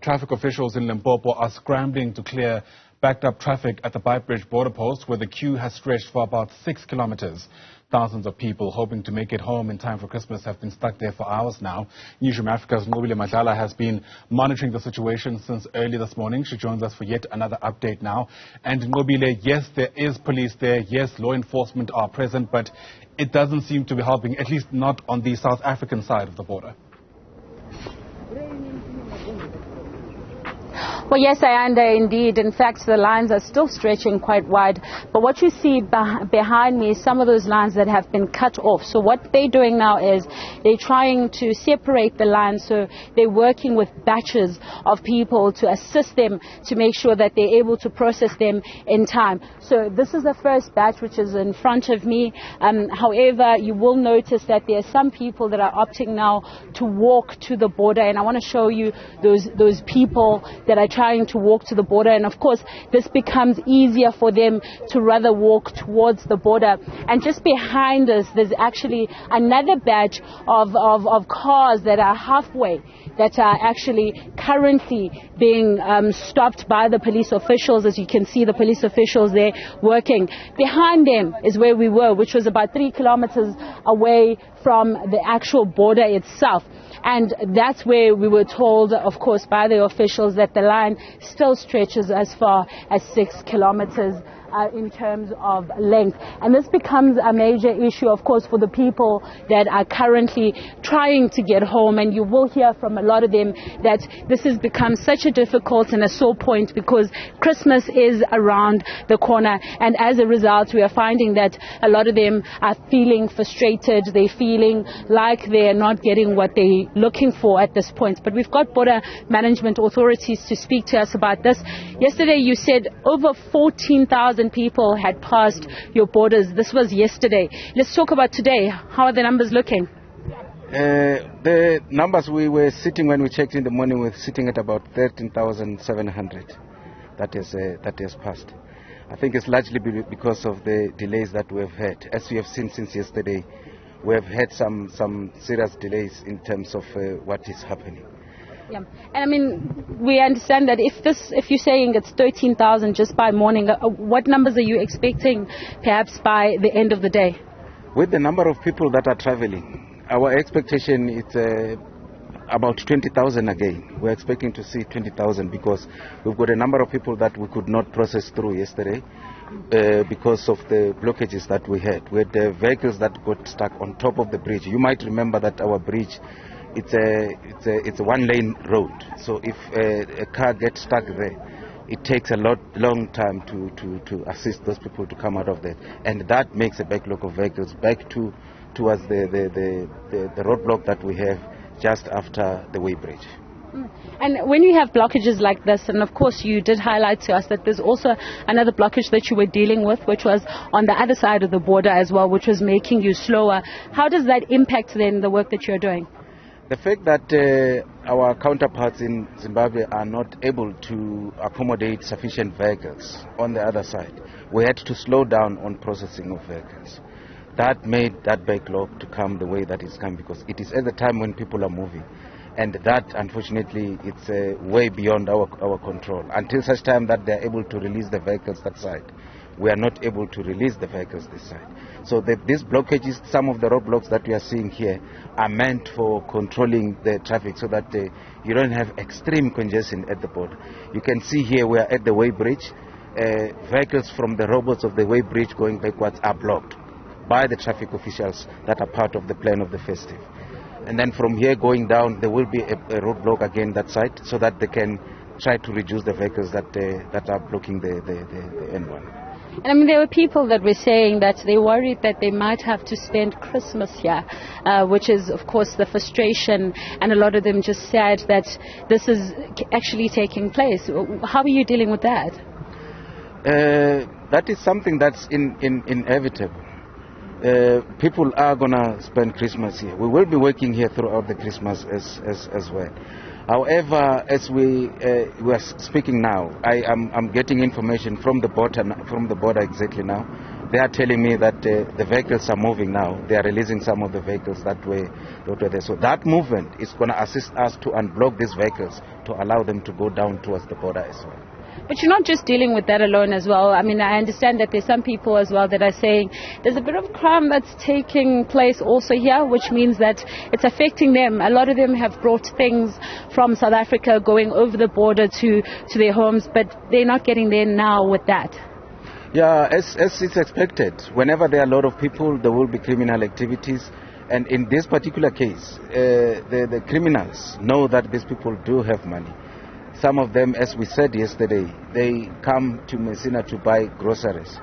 Traffic officials in Limpopo are scrambling to clear backed up traffic at the Beitbridge border post, where the queue has stretched for about 6 kilometers. Thousands of people hoping to make it home in time for Christmas have been stuck there for hours now. Newzroom Afrika's Nqobile Madlala has been monitoring the situation since early this morning. She joins us for yet another update now. And Nqobile, yes, there is police there. Yes, law enforcement are present, but it doesn't seem to be helping, at least not on the South African side of the border. Well, yes, Ayanda, indeed. In fact, the lines are still stretching quite wide. But what you see behind me is some of those lines that have been cut off. So what they're doing now is they're trying to separate the lines. So they're working with batches of people to assist them to make sure that they're able to process them in time. So this is the first batch, which is in front of me. However, you will notice that there are some people that are opting now to walk to the border. And I want to show you those people that are trying to walk to the border, and of course this becomes easier for them to rather walk towards the border. And just behind us there's actually another batch of cars that are halfway, that are actually currently being stopped by the police officials. As you can see, the police officials there working. Behind them is where we were, which was about 3 kilometers away from the actual border itself. And that's where we were told, of course, by the officials that the line still stretches as far as 6 kilometers in terms of length. And this becomes a major issue, of course, for the people that are currently trying to get home. And you will hear from a lot of them that this has become such a difficult and a sore point because Christmas is around the corner. And as a result, we are finding that a lot of them are feeling frustrated. They're feeling like they're not getting what they're looking for at this point. But we've got border management authorities to speak to us about this. Yesterday, you said over 14,000 people had passed your borders. This was yesterday. Let's talk about today. How are the numbers looking? The numbers we were sitting when we checked in the morning were sitting at about 13,700. That has passed. I think it's largely because of the delays that we have had. As we have seen since yesterday, we have had some serious delays in terms of what is happening. Yeah, and I mean, we understand that if you're saying it's 13,000 just by morning, what numbers are you expecting perhaps by the end of the day? With the number of people that are traveling, our expectation is about 20,000 again. We're expecting to see 20,000 because we've got a number of people that we could not process through yesterday because of the blockages that we had. We had the vehicles that got stuck on top of the bridge. You might remember that our bridge, it's a one-lane road. So if a car gets stuck there, it takes a long time to assist those people to come out of there, and that makes a backlog of vehicles back towards the roadblock that we have just after the Beitbridge. And when you have blockages like this, and of course you did highlight to us that there's also another blockage that you were dealing with, which was on the other side of the border as well, which was making you slower. How does that impact then the work that you're doing? The fact that our counterparts in Zimbabwe are not able to accommodate sufficient vehicles on the other side, we had to slow down on processing of vehicles. That made that backlog to come the way that it's come, because it is at the time when people are moving. And that, unfortunately, it's way beyond our control. Until such time that they're able to release the vehicles that side, we are not able to release the vehicles this side. So these blockages, some of the roadblocks that we are seeing here, are meant for controlling the traffic so that you don't have extreme congestion at the border. You can see here we are at the Beitbridge. Vehicles from the robots of the Beitbridge going backwards are blocked by the traffic officials that are part of the plan of the festive. And then from here going down, there will be a roadblock again that side so that they can try to reduce the vehicles that are blocking the N1. And I mean, there were people that were saying that they worried that they might have to spend Christmas here, which is, of course, the frustration. And a lot of them just said that this is actually taking place. How are you dealing with that? That is something that's inevitable. People are going to spend Christmas here. We will be working here throughout the Christmas as well. However, as we are speaking now, I'm getting information from the border exactly now They are telling me that the vehicles are moving now. They are releasing some of the vehicles that were there. So that movement is going to assist us to unblock these vehicles to allow them to go down towards the border as well. But you're not just dealing with that alone as well. I mean, I understand that there's some people as well that are saying there's a bit of crime that's taking place also here, which means that it's affecting them. A lot of them have brought things from South Africa going over the border to their homes, but they're not getting there now with that. Yeah, as it's expected, whenever there are a lot of people, there will be criminal activities. And in this particular case, the criminals know that these people do have money. Some of them, as we said yesterday, they come to Messina to buy groceries.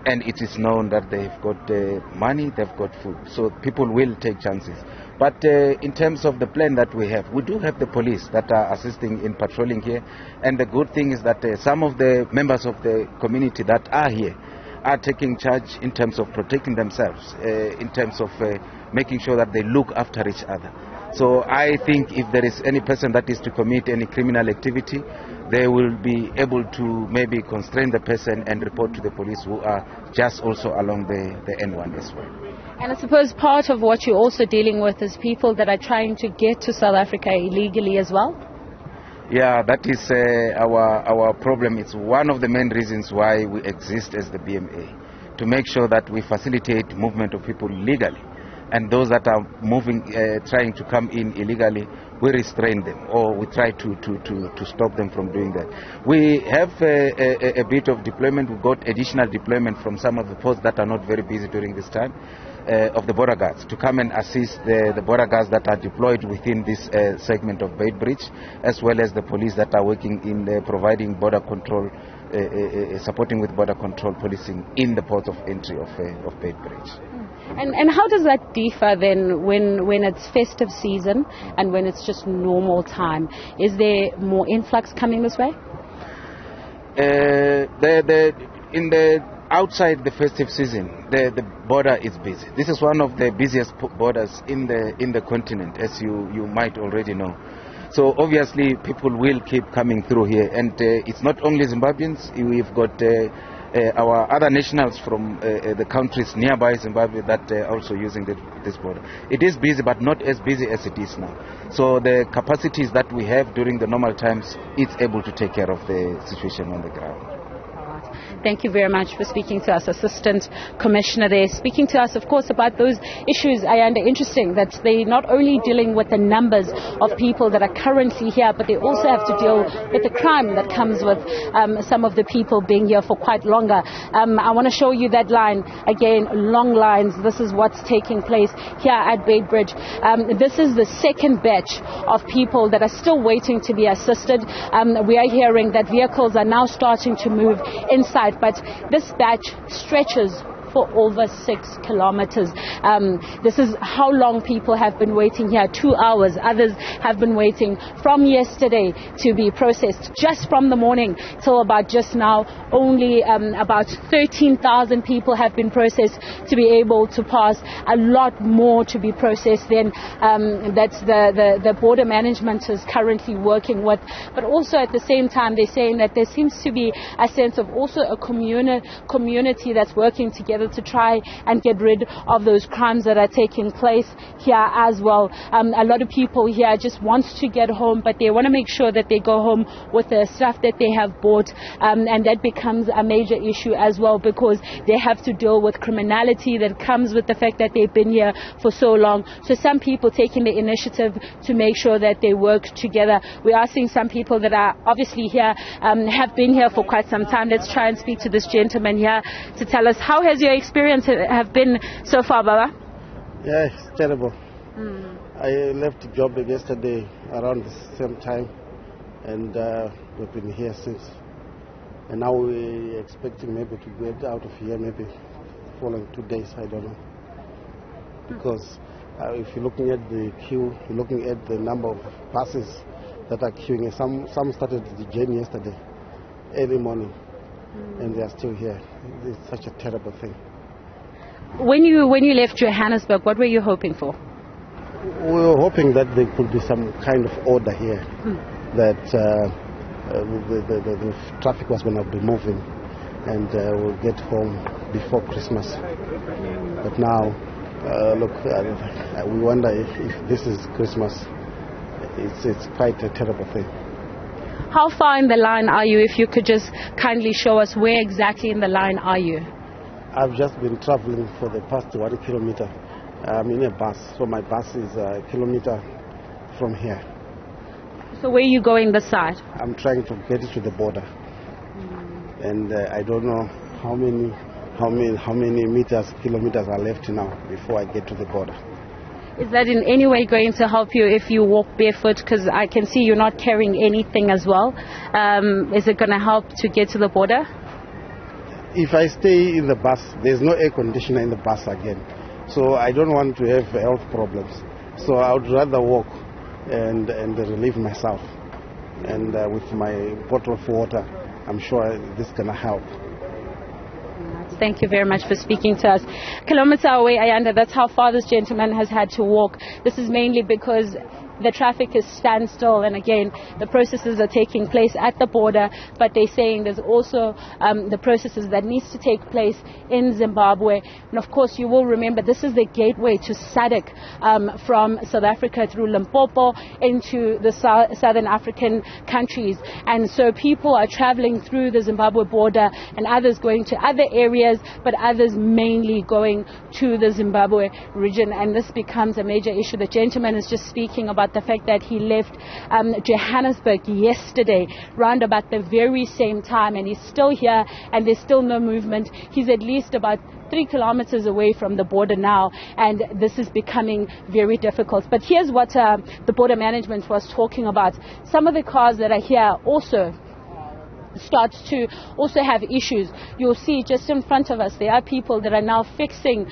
And it is known that they've got money, they've got food. So people will take chances. But in terms of the plan that we do have the police that are assisting in patrolling here. And the good thing is that some of the members of the community that are here are taking charge in terms of protecting themselves, in terms of making sure that they look after each other. So I think if there is any person that is to commit any criminal activity, they will be able to maybe constrain the person and report to the police who are just also along the N1 as well. And I suppose part of what you're also dealing with is people that are trying to get to South Africa illegally as well? Yeah, that is our problem. It's one of the main reasons why we exist as the BMA, to make sure that we facilitate movement of people legally. And those that are trying to come in illegally, we restrain them, or we try to stop them from doing that. We have a bit of deployment. We got additional deployment from some of the posts that are not very busy during this time, of the border guards, to come and assist the border guards that are deployed within this segment of Beitbridge, as well as the police that are working in providing border control, supporting with border control policing in the port of entry of Beitbridge. And how does that differ then when it's festive season and when it's just normal time? Is there more influx coming this way? Outside the festive season, the border is busy. This is one of the busiest borders in the continent, as you might already know. So obviously people will keep coming through here, and it's not only Zimbabweans. We've got our other nationals from the countries nearby Zimbabwe that are also using this border. It is busy, but not as busy as it is now. So the capacities that we have during the normal times, it's able to take care of the situation on the ground. Thank you very much for speaking to us, Assistant Commissioner there. Speaking to us, of course, about those issues, Ayanda. Interesting that they're not only dealing with the numbers of people that are currently here, but they also have to deal with the crime that comes with some of the people being here for quite longer. I want to show you that line again, long lines. This is what's taking place here at Beitbridge. This is the second batch of people that are still waiting to be assisted. We are hearing that vehicles are now starting to move inside, but this batch stretches for over 6 kilometers. This is how long people have been waiting here, 2 hours. Others have been waiting from yesterday to be processed. Just from the morning till about just now, only about 13,000 people have been processed to be able to pass. A lot more to be processed then. That's the border management is currently working with. But also at the same time, they're saying that there seems to be a sense of also a community that's working together to try and get rid of those crimes that are taking place here as well. A lot of people here just want to get home, but they want to make sure that they go home with the stuff that they have bought, and that becomes a major issue as well, because they have to deal with criminality that comes with the fact that they've been here for so long. So some people taking the initiative to make sure that they work together. We are seeing some people that are obviously here, have been here for quite some time. Let's try and speak to this gentleman here to tell us, how has your experience have been so far, Baba? Yeah, it's terrible. I left the job yesterday around the same time, and we've been here since. And now we're expecting maybe to get out of here maybe following 2 days, I don't know. Because if you're looking at the queue, you're looking at the number of buses that are queuing. Some started the journey yesterday, early morning, and they are still here. It's such a terrible thing. When you left Johannesburg, what were you hoping for? We were hoping that there could be some kind of order here, that the traffic was going to be moving. and we'll get home before Christmas. But now, look, we wonder if this is Christmas. It's quite a terrible thing. How far in the line are you? If you could just kindly show us where exactly in the line are you? I've just been traveling for the past 1 kilometer. I'm in a bus, so my bus is a kilometer from here. So where are you going this side? I'm trying to get to the border, and I don't know how many kilometers are left now before I get to the border. Is that in any way going to help you if you walk barefoot? Because I can see you're not carrying anything as well. Is it going to help to get to the border? If I stay in the bus, there's no air conditioner in the bus again. So I don't want to have health problems. So I would rather walk and relieve myself. And with my bottle of water, I'm sure this is going to help. Thank you very much for speaking to us. Kilometer away, Ayanda, that's how far this gentleman has had to walk. This is mainly because the traffic is standstill, and again, the processes are taking place at the border, but they're saying there's also the processes that needs to take place in Zimbabwe. And of course, you will remember this is the gateway to SADC from South Africa through Limpopo into the southern African countries. And so people are traveling through the Zimbabwe border, and others going to other areas, but others mainly going to the Zimbabwe region. And this becomes a major issue. The gentleman is just speaking about the fact that he left Johannesburg yesterday round about the very same time, and he's still here and there's still no movement. He's at least about 3 kilometers away from the border now, and this is becoming very difficult. But here's what the border management was talking about. Some of the cars that are here also starts to also have issues. You'll see just in front of us there are people that are now fixing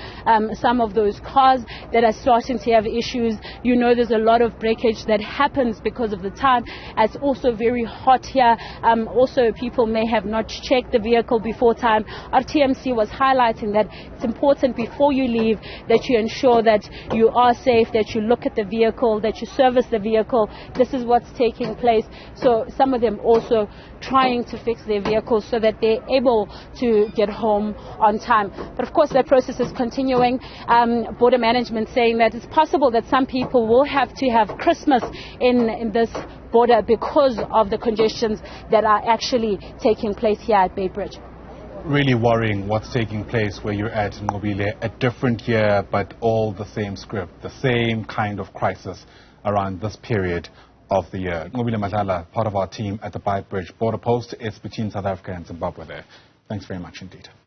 some of those cars that are starting to have issues. You know, there's a lot of breakage that happens because of the time. It's also very hot here. Also, people may have not checked the vehicle before time. Our TMC was highlighting that it's important before you leave that you ensure that you are safe, that you look at the vehicle, that you service the vehicle. This is what's taking place. So some of them also trying to fix their vehicles so that they're able to get home on time. But of course that process is continuing. Border management saying that it's possible that some people will have to have Christmas in this border because of the congestions that are actually taking place here at Beitbridge. Really worrying what's taking place where you're at, Nqobile. A different year, but all the same script, the same kind of crisis around this period of the year. Nqobile Madlala, part of our team at the Beitbridge border post. It's between South Africa and Zimbabwe there. Thanks very much indeed.